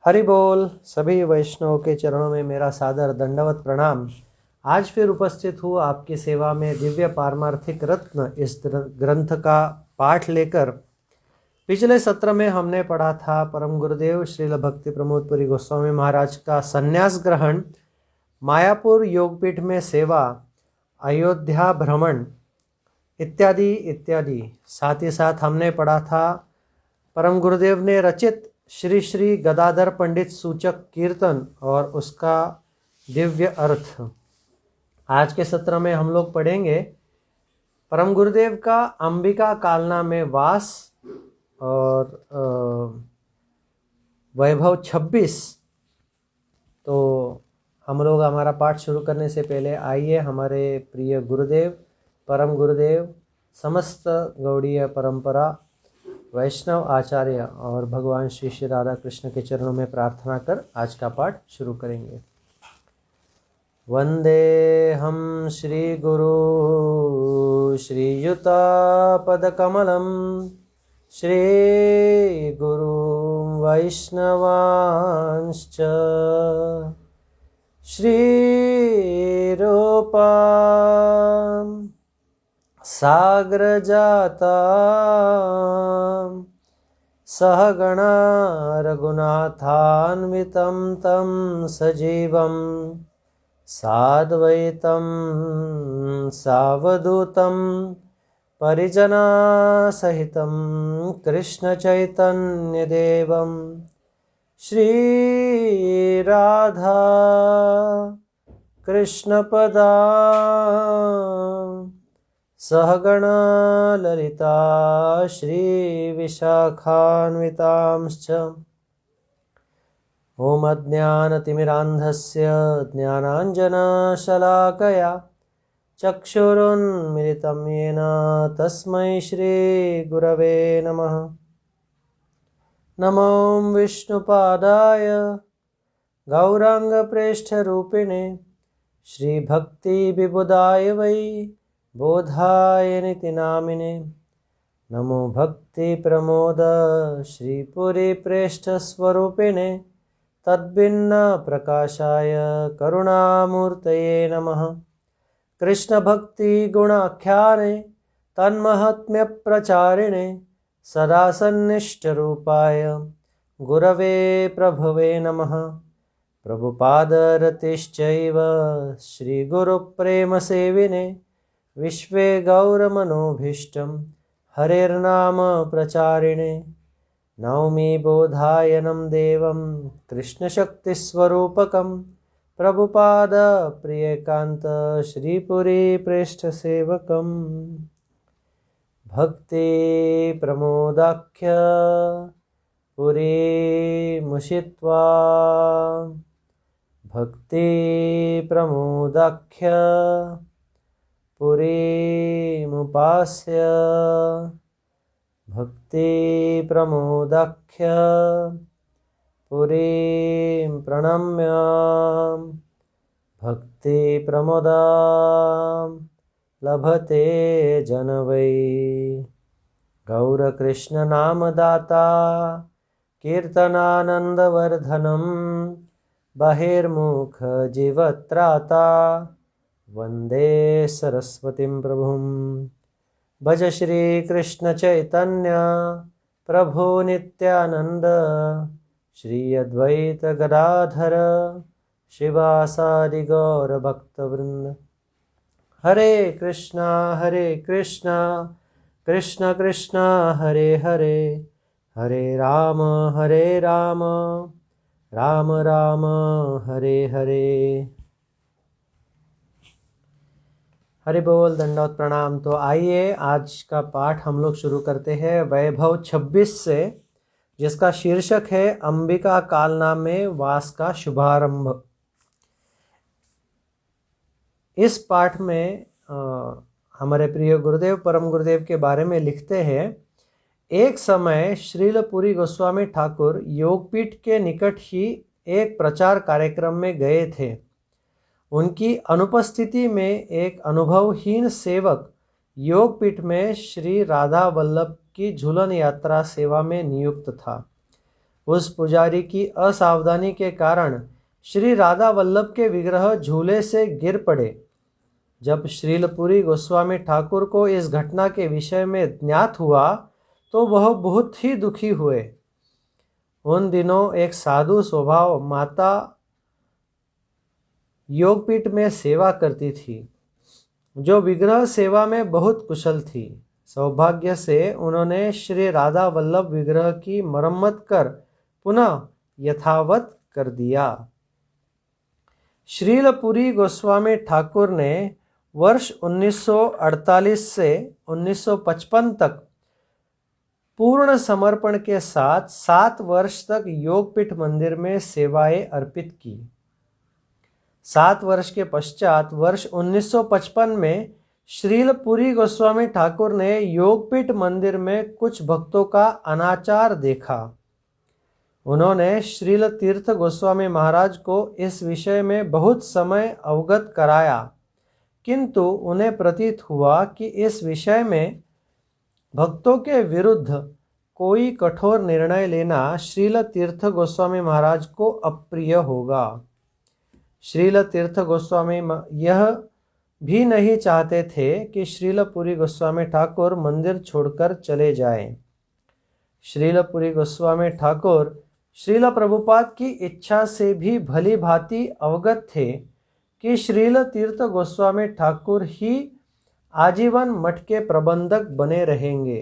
हरि बोल। सभी वैष्णव के चरणों में मेरा सादर दंडवत प्रणाम। आज फिर उपस्थित हूँ आपकी सेवा में दिव्य पारमार्थिक रत्न इस ग्रंथ का पाठ लेकर। पिछले सत्र में हमने पढ़ा था परम गुरुदेव श्रील भक्ति प्रमोद पुरी गोस्वामी महाराज का संन्यास ग्रहण, मायापुर योगपीठ में सेवा, अयोध्या भ्रमण इत्यादि इत्यादि। साथ ही साथ हमने पढ़ा था परम गुरुदेव ने रचित श्री श्री गदाधर पंडित सूचक कीर्तन और उसका दिव्य अर्थ। आज के सत्र में हम लोग पढ़ेंगे परम गुरुदेव का अंबिका कालना में वास और वैभव 26। तो हम लोग हमारा पाठ शुरू करने से पहले आइए हमारे प्रिय गुरुदेव, परम गुरुदेव, समस्त गौड़ीय परंपरा, वैष्णव आचार्य और भगवान श्री श्री राधा कृष्ण के चरणों में प्रार्थना कर आज का पाठ शुरू करेंगे। वंदे हम श्री गुरु श्रीयुता पदकमलम श्री गुरु वैष्णवांश्च श्री रूपा साग्र जाता सहगणा रघुनाथान्वितं तं सजीवं साद्वैतं सावधूतं परिजना सहितं कृष्ण चैतन्यदेवं श्री राधा कृष्णपदा सहगणा ललिता श्री विशाखान्वितांश्च। ॐ अज्ञानतिमिरान्धस्य ज्ञानाञ्जनशलाकया चक्षुरुन्मिलितं येन तस्मै श्रीगुरवे नमः। नमो विष्णुपादाय गौराङ्गप्रेष्ठरूपिणे श्रीभक्तिविबुधाय वै बोधाय निति नामिने। नमो भक्ति प्रमोद श्रीपुरी प्रेष्ठ स्वरूपिणे तद्भिन्न प्रकाशाय करुणामूर्तये नमः। कृष्ण भक्ति गुणाख्याने तन्महात्म्य प्रचारिणे सदा सन्निष्ठ रूपाय गुरवे प्रभवे नमः। प्रभुपादरतिश्चैव श्री गुरु प्रेम सेविने विश्वे गौरमनोभीष्टं हरेर्नाम प्रचारिणे। नौमि बोधायनं देवं कृष्णशक्तिस्वरूपकं प्रभुपाद प्रियकान्त श्रीपुरी प्रेष्ठसेवकम्। भक्ति प्रमोदाख्य पुरी मुषित्वा भक्ति प्रमोदाख्य पुरीमुपास्य भक्ति प्रमोदाख्य पुरीं प्रणम्य भक्ति प्रमोदां लभते जन वै। गौर कृष्ण नाम दाता कीर्तनानंदवर्धनम बहिर्मुख जीवत्राता वंदे सरस्वतीं प्रभुं। भज श्री कृष्ण चैतन्य प्रभु नित्यानंद श्री अद्वैत गदाधर शिवासादि गौर भक्तवृंद। हरे कृष्णा कृष्ण कृष्ण हरे हरे, हरे राम राम राम हरे हरे। हरि बोल, दंडवत प्रणाम। तो आइए आज का पाठ हम लोग शुरू करते हैं वैभव 26 से, जिसका शीर्षक है अंबिका कालना में वास का शुभारंभ। इस पाठ में हमारे प्रिय गुरुदेव परम गुरुदेव के बारे में लिखते हैं। एक समय श्रील पुरी गोस्वामी ठाकुर योगपीठ के निकट ही एक प्रचार कार्यक्रम में गए थे। उनकी अनुपस्थिति में एक अनुभवहीन सेवक योगपीठ में श्री राधा वल्लभ की झूलन यात्रा सेवा में नियुक्त था। उस पुजारी की असावधानी के कारण श्री राधा वल्लभ के विग्रह झूले से गिर पड़े। जब श्रीलपुरी गोस्वामी ठाकुर को इस घटना के विषय में ज्ञात हुआ तो वह बहुत ही दुखी हुए। उन दिनों एक साधु स्वभाव माता योगपीठ में सेवा करती थी, जो विग्रह सेवा में बहुत कुशल थी। सौभाग्य से उन्होंने श्री राधा वल्लभ विग्रह की मरम्मत कर पुनः यथावत कर दिया। श्रीलपुरी गोस्वामी ठाकुर ने वर्ष 1948 से 1955 तक पूर्ण समर्पण के साथ 7 वर्ष तक योगपीठ मंदिर में सेवाएं अर्पित की। 7 वर्ष के पश्चात वर्ष 1955 में श्रीलपुरी गोस्वामी ठाकुर ने योगपीठ मंदिर में कुछ भक्तों का अनाचार देखा। उन्होंने श्रील तीर्थ गोस्वामी महाराज को इस विषय में बहुत समय अवगत कराया, किंतु उन्हें प्रतीत हुआ कि इस विषय में भक्तों के विरुद्ध कोई कठोर निर्णय लेना श्रील तीर्थ गोस्वामी महाराज को अप्रिय होगा। श्रील तीर्थ गोस्वामी यह भी नहीं चाहते थे कि श्रीलपुरी गोस्वामी ठाकुर मंदिर छोड़कर चले जाएं। श्रीलपुरी गोस्वामी ठाकुर श्रील प्रभुपाद की इच्छा से भी भली भांति अवगत थे कि श्रील तीर्थ गोस्वामी ठाकुर ही आजीवन मठ के प्रबंधक बने रहेंगे।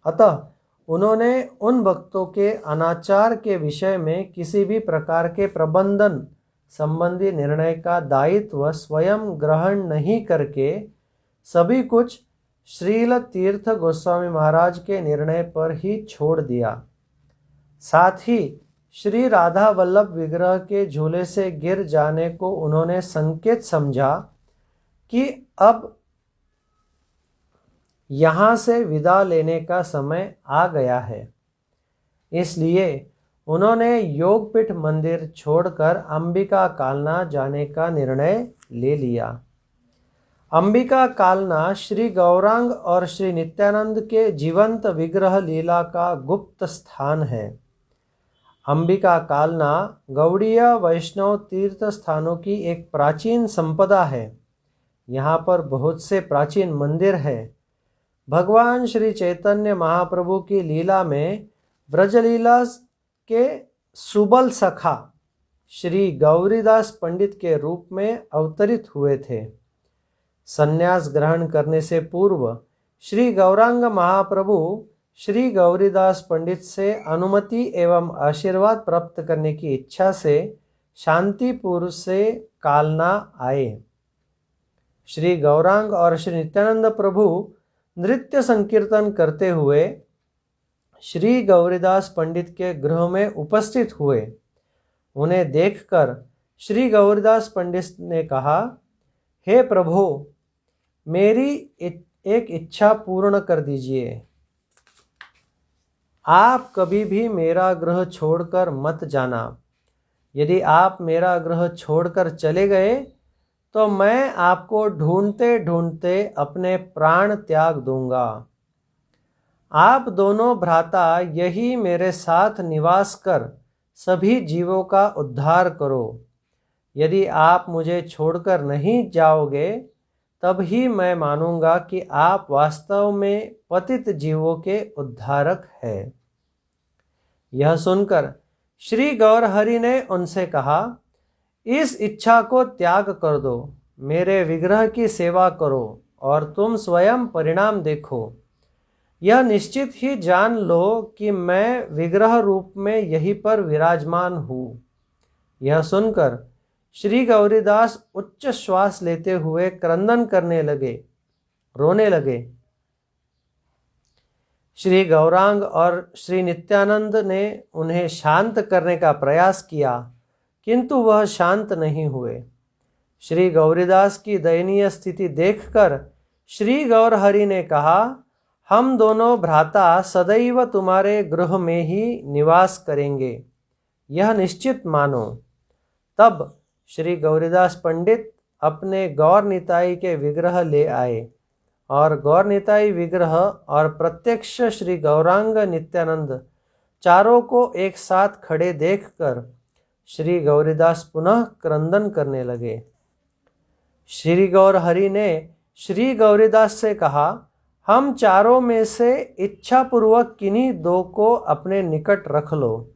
अतः उन्होंने उन भक्तों के अनाचार के विषय में किसी भी प्रकार के प्रबंधन संबंधी निर्णय का दायित्व स्वयं ग्रहण नहीं करके सभी कुछ श्रील तीर्थ गोस्वामी महाराज के निर्णय पर ही छोड़ दिया। साथ ही श्री राधा वल्लभ विग्रह के झूले से गिर जाने को उन्होंने संकेत समझा कि अब यहाँ से विदा लेने का समय आ गया है। इसलिए उन्होंने योगपीठ मंदिर छोड़कर अंबिका कालना जाने का निर्णय ले लिया। अंबिका कालना श्री गौरांग और श्री नित्यानंद के जीवंत विग्रह लीला का गुप्त स्थान है। अंबिका कालना गौड़ीय वैष्णव तीर्थ स्थानों की एक प्राचीन संपदा है। यहाँ पर बहुत से प्राचीन मंदिर हैं। भगवान श्री चैतन्य महाप्रभु की लीला में ब्रजलीला के सुबल सखा श्री गौरीदास पंडित के रूप में अवतरित हुए थे। संन्यास ग्रहण करने से पूर्व श्री गौरांग महाप्रभु श्री गौरीदास पंडित से अनुमति एवं आशीर्वाद प्राप्त करने की इच्छा से शांतिपुर से कालना आए। श्री गौरांग और श्री नित्यानंद प्रभु नृत्य संकीर्तन करते हुए श्री गौरीदास पंडित के गृह में उपस्थित हुए। उन्हें देखकर श्री गौरीदास पंडित ने कहा, हे प्रभु, मेरी एक इच्छा पूर्ण कर दीजिए। आप कभी भी मेरा गृह छोड़कर मत जाना। यदि आप मेरा गृह छोड़कर चले गए तो मैं आपको ढूंढते ढूंढते अपने प्राण त्याग दूंगा। आप दोनों भ्राता यही मेरे साथ निवास कर सभी जीवों का उद्धार करो। यदि आप मुझे छोड़कर नहीं जाओगे तब ही मैं मानूंगा कि आप वास्तव में पतित जीवों के उद्धारक हैं। यह सुनकर श्री गौरहरि ने उनसे कहा, इस इच्छा को त्याग कर दो, मेरे विग्रह की सेवा करो और तुम स्वयं परिणाम देखो। यह निश्चित ही जान लो कि मैं विग्रह रूप में यहीं पर विराजमान हूँ। यह सुनकर श्री गौरीदास उच्च श्वास लेते हुए क्रंदन करने लगे, रोने लगे। श्री गौरांग और श्री नित्यानंद ने उन्हें शांत करने का प्रयास किया, किंतु वह शांत नहीं हुए। श्री गौरीदास की दयनीय स्थिति देखकर श्री गौरहरि ने कहा, हम दोनों भ्राता सदैव तुम्हारे गृह में ही निवास करेंगे, यह निश्चित मानो। तब श्री गौरीदास पंडित अपने गौर निताई के विग्रह ले आए और गौर निताई विग्रह और प्रत्यक्ष श्री गौरांग नित्यानंद चारों को एक साथ खड़े देखकर श्री गौरीदास पुनः क्रंदन करने लगे। श्री गौरहरि ने श्री गौरीदास से कहा, हम चारों में से इच्छापूर्वक किन्हीं दो को अपने निकट रख लो।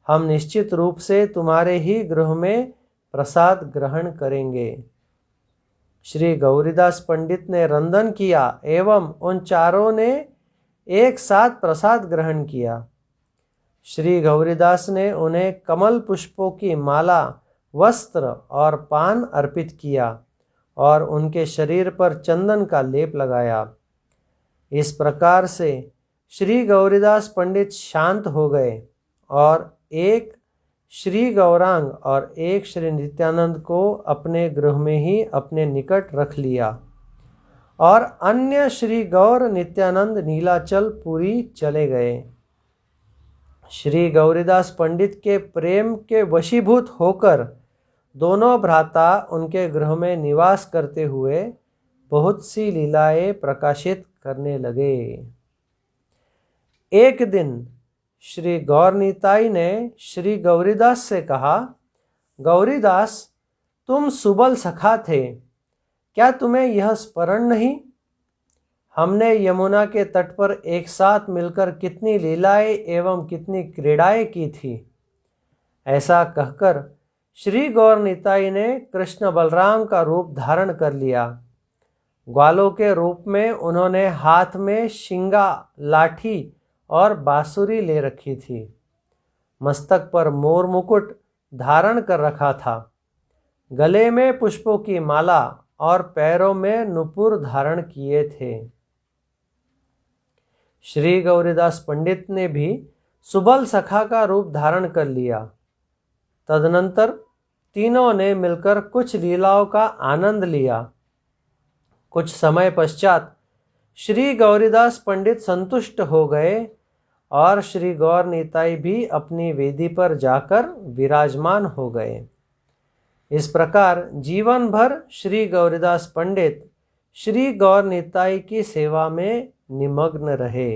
हम निश्चित रूप से तुम्हारे ही गृह में प्रसाद ग्रहण करेंगे। श्री गौरीदास पंडित ने रंदन किया एवं उन चारों ने एक साथ प्रसाद ग्रहण किया। श्री गौरीदास ने उन्हें कमल पुष्पों की माला, वस्त्र और पान अर्पित किया और उनके शरीर पर चंदन का लेप लगाया। इस प्रकार से श्री गौरीदास पंडित शांत हो गए और एक श्री गौरांग और एक श्री नित्यानंद को अपने गृह में ही अपने निकट रख लिया और अन्य श्री गौर नित्यानंद नीलाचल पुरी चले गए। श्री गौरीदास पंडित के प्रेम के वशीभूत होकर दोनों भ्राता उनके गृह में निवास करते हुए बहुत सी लीलाएं प्रकाशित करने लगे। एक दिन श्री गौरनीताई ने श्री गौरीदास से कहा, गौरीदास, तुम सुबल सखा थे, क्या तुम्हें यह स्मरण नहीं? हमने यमुना के तट पर एक साथ मिलकर कितनी लीलाएं एवं कितनी क्रीड़ाएं की थी। ऐसा कहकर श्री गौरनीताई ने कृष्ण बलराम का रूप धारण कर लिया। ग्वालों के रूप में उन्होंने हाथ में शिंगा, लाठी और बांसुरी ले रखी थी। मस्तक पर मोर मुकुट धारण कर रखा था। गले में पुष्पों की माला और पैरों में नुपुर धारण किए थे। श्री गौरीदास पंडित ने भी सुबल सखा का रूप धारण कर लिया। तदनंतर तीनों ने मिलकर कुछ लीलाओं का आनंद लिया। कुछ समय पश्चात श्री गौरीदास पंडित संतुष्ट हो गए और श्री गौरनीताई भी अपनी वेदी पर जाकर विराजमान हो गए। इस प्रकार जीवन भर श्री गौरीदास पंडित श्री गौरनीताई की सेवा में निमग्न रहे।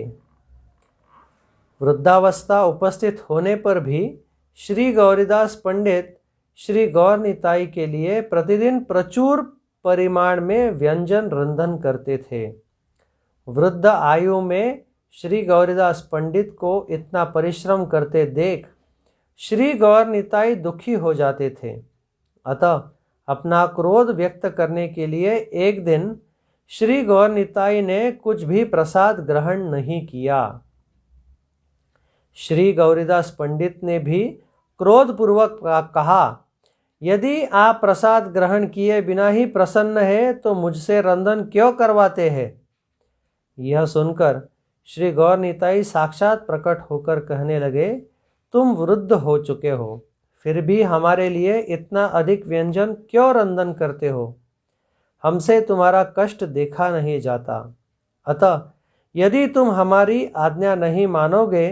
वृद्धावस्था उपस्थित होने पर भी श्री गौरीदास पंडित श्री गौरनीताई के लिए प्रतिदिन प्रचुर परिमाण में व्यंजन रंधन करते थे। वृद्ध आयु में श्री गौरीदास पंडित को इतना परिश्रम करते देख श्री गौरनीताई दुखी हो जाते थे। अतः अपना क्रोध व्यक्त करने के लिए एक दिन श्री गौरनीताई ने कुछ भी प्रसाद ग्रहण नहीं किया। श्री गौरीदास पंडित ने भी क्रोधपूर्वक कहा, यदि आप प्रसाद ग्रहण किए बिना ही प्रसन्न है तो मुझसे रंधन क्यों करवाते हैं? यह सुनकर श्री गौरनीताई साक्षात प्रकट होकर कहने लगे, तुम वृद्ध हो चुके हो, फिर भी हमारे लिए इतना अधिक व्यंजन क्यों रंधन करते हो? हमसे तुम्हारा कष्ट देखा नहीं जाता। अतः यदि तुम हमारी आज्ञा नहीं मानोगे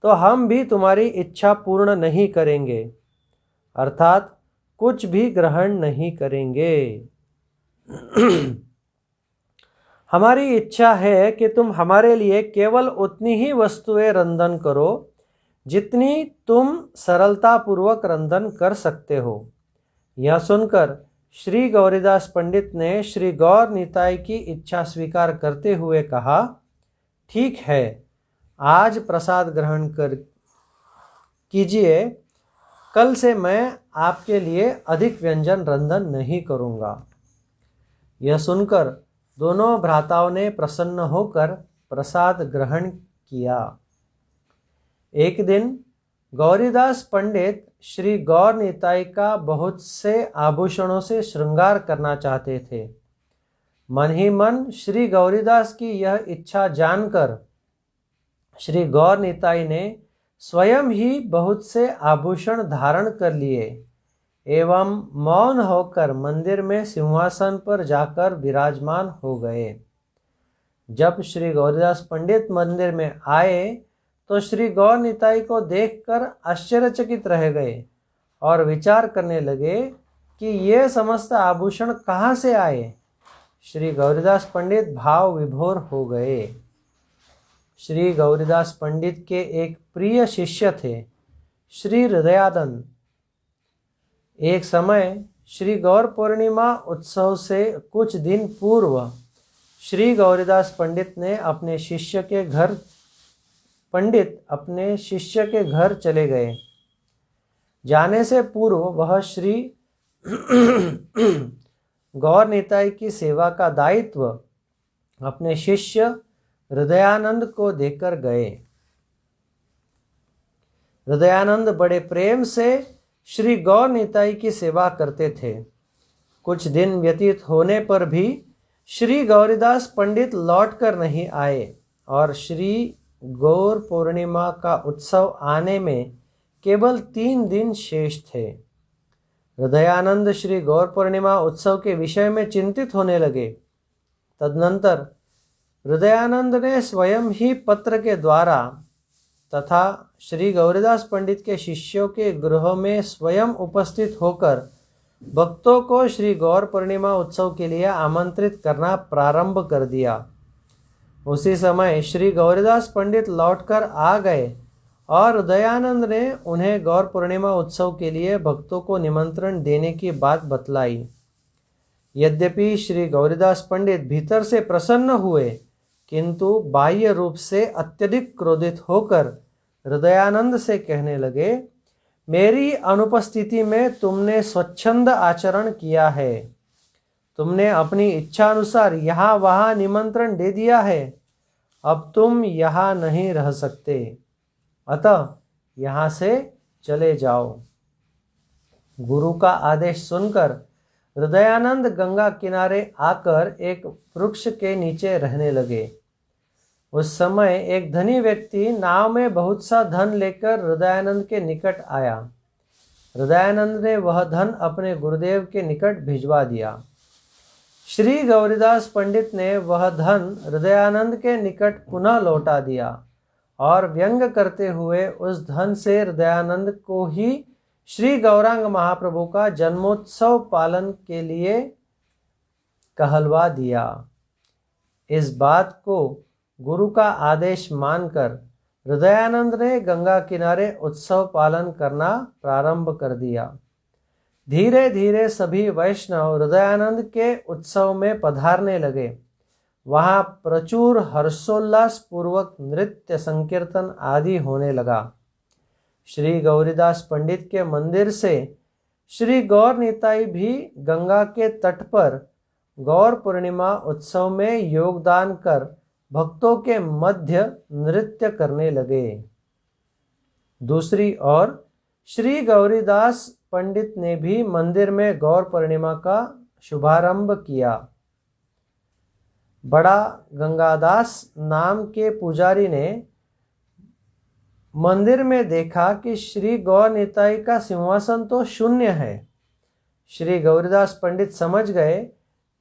तो हम भी तुम्हारी इच्छा पूर्ण नहीं करेंगे, अर्थात कुछ भी ग्रहण नहीं करेंगे। हमारी इच्छा है कि तुम हमारे लिए केवल उतनी ही वस्तुएं रंधन करो जितनी तुम सरलतापूर्वक रंधन कर सकते हो। यह सुनकर श्री गौरीदास पंडित ने श्री गौरनीताई की इच्छा स्वीकार करते हुए कहा, ठीक है, आज प्रसाद ग्रहण कर कीजिए, कल से मैं आपके लिए अधिक व्यंजन रंधन नहीं करूँगा। यह सुनकर दोनों भ्राताओं ने प्रसन्न होकर प्रसाद ग्रहण किया। एक दिन गौरीदास पंडित श्री गौरनीताई का बहुत से आभूषणों से श्रृंगार करना चाहते थे। मन ही मन श्री गौरीदास की यह इच्छा जानकर श्री गौरनीताई ने स्वयं ही बहुत से आभूषण धारण कर लिए एवं मौन होकर मंदिर में सिंहासन पर जाकर विराजमान हो गए। जब श्री गौरीदास पंडित मंदिर में आए तो श्री गौरनीताई को देखकर आश्चर्यचकित रह गए और विचार करने लगे कि ये समस्त आभूषण कहाँ से आए। श्री गौरीदास पंडित भाव विभोर हो गए। श्री गौरीदास पंडित के एक प्रिय शिष्य थे, श्री हृदयानंद। एक समय श्री गौर पूर्णिमा उत्सव से कुछ दिन पूर्व श्री गौरीदास पंडित अपने शिष्य के घर चले गए। जाने से पूर्व वह श्री गौर निताई की सेवा का दायित्व अपने शिष्य हृदयानंद को देकर गए। हृदयानंद बड़े प्रेम से श्री गौर निताई की सेवा करते थे। कुछ दिन व्यतीत होने पर भी श्री गौरीदास पंडित लौटकर नहीं आए और श्री गौर पूर्णिमा का उत्सव आने में केवल 3 दिन शेष थे। हृदयानंद श्री गौर पूर्णिमा उत्सव के विषय में चिंतित होने लगे। तदनंतर हृदयानंद ने स्वयं ही पत्र के द्वारा तथा श्री गौरीदास पंडित के शिष्यों के गृह में स्वयं उपस्थित होकर भक्तों को श्री गौर पूर्णिमा उत्सव के लिए आमंत्रित करना प्रारंभ कर दिया। उसी समय श्री गौरीदास पंडित लौटकर आ गए और दयानंद ने उन्हें गौर पूर्णिमा उत्सव के लिए भक्तों को निमंत्रण देने की बात बतलाई। यद्यपि श्री गौरीदास पंडित भीतर से प्रसन्न हुए, किंतु बाह्य रूप से अत्यधिक क्रोधित होकर हृदयानंद से कहने लगे, मेरी अनुपस्थिति में तुमने स्वच्छंद आचरण किया है। तुमने अपनी इच्छा अनुसार यहाँ वहाँ निमंत्रण दे दिया है। अब तुम यहाँ नहीं रह सकते, अतः यहाँ से चले जाओ। गुरु का आदेश सुनकर हृदयानंद गंगा किनारे आकर एक वृक्ष के नीचे रहने लगे। उस समय एक धनी व्यक्ति नाव में बहुत सा धन लेकर हृदयानंद के निकट आया। हृदयानंद ने वह धन अपने गुरुदेव के निकट भिजवा दिया। श्री गौरीदास पंडित ने वह धन हृदयानंद के निकट पुनः लौटा दिया और व्यंग करते हुए उस धन से हृदयानंद को ही श्री गौरांग महाप्रभु का जन्मोत्सव पालन के लिए कहलवा दिया। इस बात को गुरु का आदेश मानकर हृदयानंद ने गंगा किनारे उत्सव पालन करना प्रारंभ कर दिया। धीरे धीरे सभी वैष्णव हृदयानंद के उत्सव में पधारने लगे। वहाँ प्रचुर हर्षोल्लास पूर्वक नृत्य संकीर्तन आदि होने लगा। श्री गौरीदास पंडित के मंदिर से श्री गौर निताई भी गंगा के तट पर गौर पूर्णिमा उत्सव में योगदान कर भक्तों के मध्य नृत्य करने लगे। दूसरी ओर श्री गौरीदास पंडित ने भी मंदिर में गौर पूर्णिमा का शुभारंभ किया। बड़ा गंगादास नाम के पुजारी ने मंदिर में देखा कि श्री गौर निताई का सिंहासन तो शून्य है। श्री गौरीदास पंडित समझ गए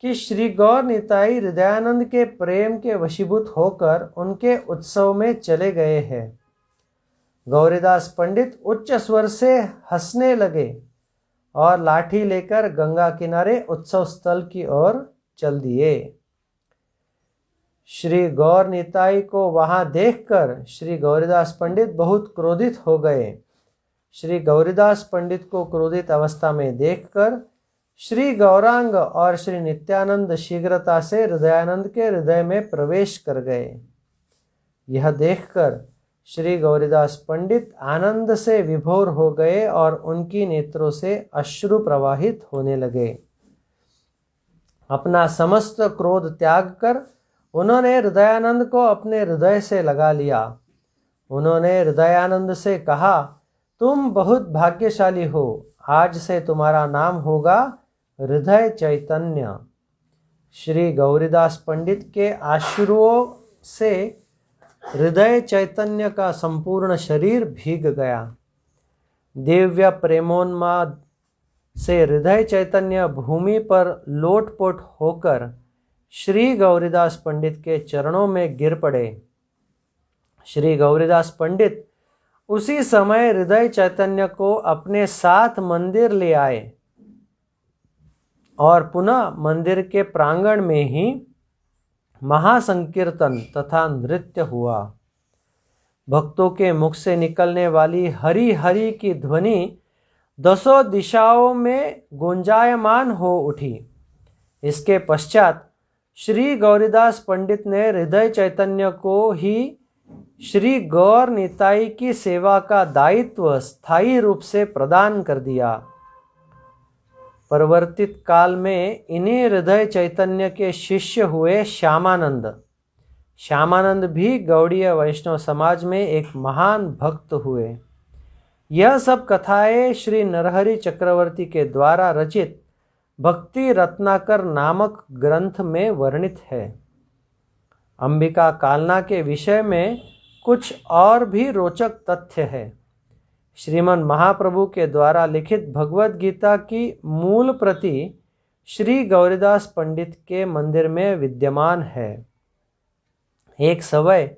कि श्री गौर निताई हृदयानंद के प्रेम के वशीभूत होकर उनके उत्सव में चले गए हैं। गौरीदास पंडित उच्च स्वर से हंसने लगे और लाठी लेकर गंगा किनारे उत्सव स्थल की ओर चल दिए। श्री गौर निताई को वहां देखकर श्री गौरीदास पंडित बहुत क्रोधित हो गए। श्री गौरीदास पंडित को क्रोधित अवस्था में देखकर श्री गौरांग और श्री नित्यानंद शीघ्रता से हृदयानंद के हृदय में प्रवेश कर गए। यह देखकर श्री गौरीदास पंडित आनंद से विभोर हो गए और उनकी नेत्रों से अश्रु प्रवाहित होने लगे। अपना समस्त क्रोध त्याग कर उन्होंने हृदयानंद को अपने हृदय से लगा लिया। उन्होंने हृदयानंद से कहा, तुम बहुत भाग्यशाली हो। आज से तुम्हारा नाम होगा हृदय चैतन्य। श्री गौरीदास पंडित के आश्रुओं से हृदय चैतन्य का संपूर्ण शरीर भीग गया। दिव्य प्रेमोन्माद से हृदय चैतन्य भूमि पर लोटपोट होकर श्री गौरीदास पंडित के चरणों में गिर पड़े। श्री गौरीदास पंडित उसी समय हृदय चैतन्य को अपने साथ मंदिर ले आए और पुनः मंदिर के प्रांगण में ही महासंकीर्तन तथा नृत्य हुआ। भक्तों के मुख से निकलने वाली हरि हरि की ध्वनि दसों दिशाओं में गुंजायमान हो उठी। इसके पश्चात श्री गौरीदास पंडित ने हृदय चैतन्य को ही श्री गौर निताई की सेवा का दायित्व स्थायी रूप से प्रदान कर दिया। परिवर्तित काल में इन्हीं हृदय चैतन्य के शिष्य हुए श्यामानंद। श्यामानंद भी गौड़ीय वैष्णव समाज में एक महान भक्त हुए। यह सब कथाएं श्री नरहरि चक्रवर्ती के द्वारा रचित भक्ति रत्नाकर नामक ग्रंथ में वर्णित है। अंबिका कालना के विषय में कुछ और भी रोचक तथ्य है। श्रीमन महाप्रभु के द्वारा लिखित भगवत गीता की मूल प्रति श्री गौरीदास पंडित के मंदिर में विद्यमान है। एक समय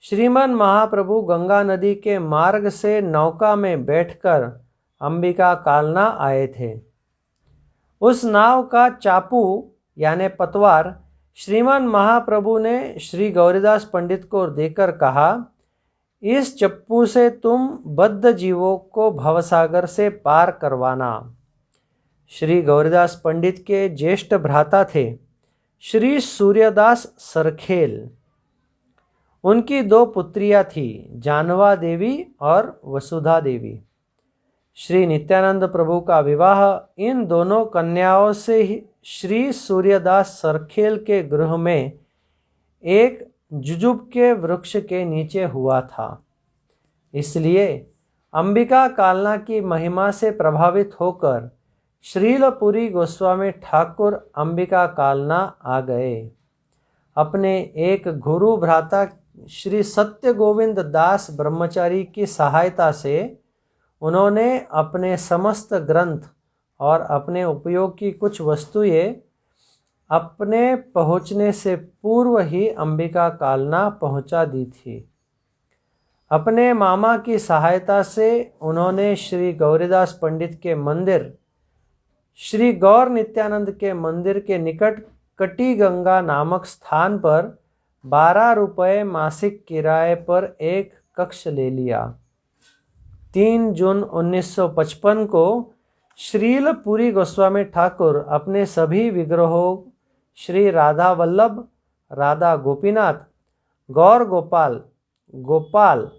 श्रीमन महाप्रभु गंगा नदी के मार्ग से नौका में बैठकर अंबिका कालना आए थे। उस नाव का चापू यानी पतवार श्रीमन महाप्रभु ने श्री गौरीदास पंडित को देकर कहा, इस चप्पू से तुम बद्ध जीवों को भवसागर से पार करवाना। श्री गौरीदास पंडित के ज्येष्ठ भ्राता थे श्री सूर्यदास सरखेल। उनकी दो पुत्रियां थी, जानवा देवी और वसुधा देवी। श्री नित्यानंद प्रभु का विवाह इन दोनों कन्याओं से ही श्री सूर्यदास सरखेल के गृह में एक जुजुब के वृक्ष के नीचे हुआ था। इसलिए अंबिका कालना की महिमा से प्रभावित होकर श्रीलपुरी गोस्वामी ठाकुर अंबिका कालना आ गए। अपने एक गुरु भ्राता श्री सत्य गोविंद दास ब्रह्मचारी की सहायता से उन्होंने अपने समस्त ग्रंथ और अपने उपयोग की कुछ वस्तुएं अपने पहुँचने से पूर्व ही अंबिका कालना पहुँचा दी थी। अपने मामा की सहायता से उन्होंने श्री गौरीदास पंडित के मंदिर श्री गौर नित्यानंद के मंदिर के निकट कटी गंगा नामक स्थान पर 12 रुपये मासिक किराए पर एक कक्ष ले लिया। 3 जून 1955 को श्रीलपुरी गोस्वामी ठाकुर अपने सभी विग्रहों श्री राधा वल्लभ, राधा गोपीनाथ, गौर गोपाल, गोपाल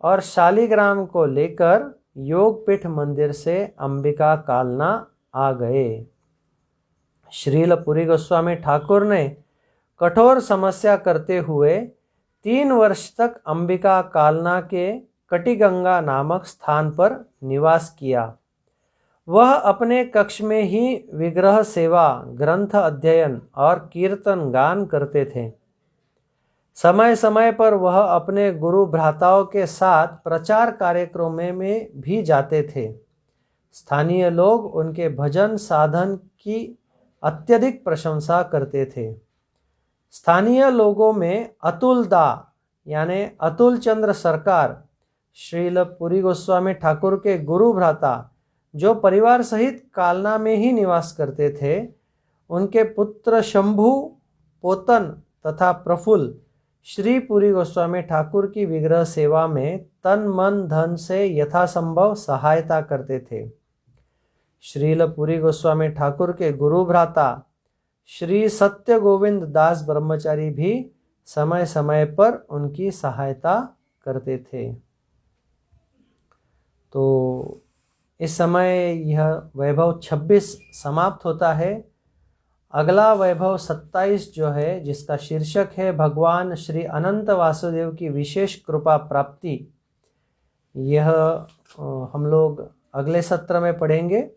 और शालिग्राम को लेकर योगपीठ मंदिर से अंबिका कालना आ गए। श्रीलपुरी गोस्वामी ठाकुर ने कठोर समस्या करते हुए 3 वर्ष तक अंबिका कालना के कटिगंगा नामक स्थान पर निवास किया। वह अपने कक्ष में ही विग्रह सेवा, ग्रंथ अध्ययन और कीर्तन गान करते थे। समय समय पर वह अपने गुरु भ्राताओं के साथ प्रचार कार्यक्रमों में भी जाते थे। स्थानीय लोग उनके भजन साधन की अत्यधिक प्रशंसा करते थे। स्थानीय लोगों में अतुल दा यानी अतुल चंद्र सरकार श्रीलपुरी गोस्वामी ठाकुर के गुरु भ्राता जो परिवार सहित कालना में ही निवास करते थे, उनके पुत्र शंभु, पोतन तथा प्रफुल्ल श्रीपुरी गोस्वामी ठाकुर की विग्रह सेवा में तन मन धन से यथासंभव सहायता करते थे। श्रीलपुरी गोस्वामी ठाकुर के गुरु भ्राता श्री सत्य गोविंद दास ब्रह्मचारी भी समय समय पर उनकी सहायता करते थे। तो इस समय यह वैभव 26 समाप्त होता है। अगला वैभव 27 जो है, जिसका शीर्षक है भगवान श्री अनंत वासुदेव की विशेष कृपा प्राप्ति, यह हम लोग अगले सत्र में पढ़ेंगे।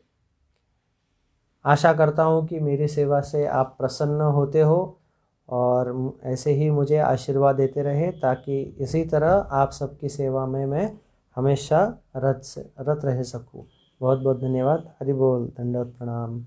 आशा करता हूँ कि मेरी सेवा से आप प्रसन्न होते हो और ऐसे ही मुझे आशीर्वाद देते रहे, ताकि इसी तरह आप सबकी सेवा में मैं हमेशा रत रह सकूँ। बहुत बहुत धन्यवाद। हरि बोल, दंडवत प्रणाम।